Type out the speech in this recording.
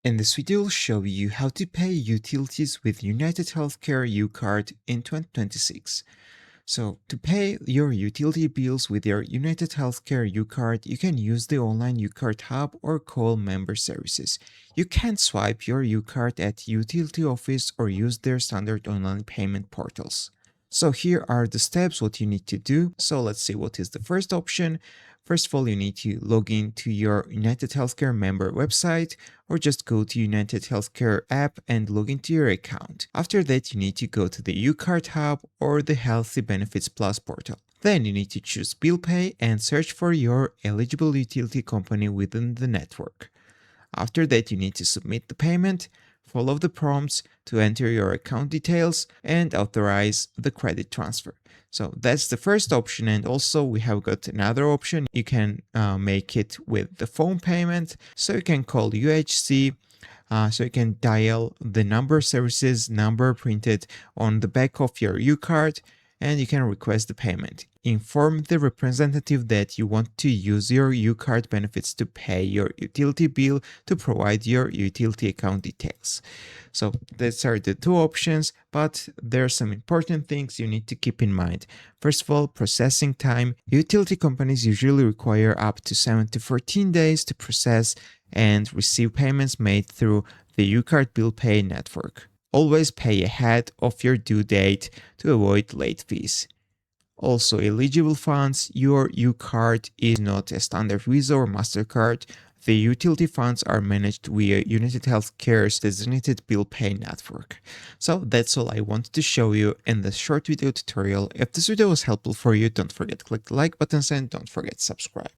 In this video, I'll show you how to pay utilities with UnitedHealthCare UCard in 2026. So, to pay your utility bills with your UnitedHealthCare UCard, you can use the online UCard hub or call member services. You can swipe your UCard at utility office or use their standard online payment portals. So here are the steps what you need to do. So let's see what is the first option. First of all, you need to log in to your United Healthcare member website or just go to United Healthcare app and log into your account. After that, you need to go to the UCard hub or the Healthy Benefits Plus portal. Then you need to choose Bill Pay and search for your eligible utility company within the network. After that, you need to submit the payment, follow the prompts to enter your account details, and authorize the credit transfer. So that's the first option, and also we have got another option. You can make it with the phone payment, so you can call UHC. So you can dial the number services number printed on the back of your UCard, and you can request the payment. Inform the representative that you want to use your UCard benefits to pay your utility bill to provide your utility account details. So these are the two options, but there are some important things you need to keep in mind. First of all, processing time. Utility companies usually require up to 7 to 14 days to process and receive payments made through the UCard Bill Pay network. Always pay ahead of your due date to avoid late fees. Also, eligible funds, your UCard is not a standard Visa or MasterCard. The utility funds are managed via UnitedHealthCare's designated bill pay network. So that's all I wanted to show you in this short video tutorial. If this video was helpful for you, don't forget to click the like button and don't forget to subscribe.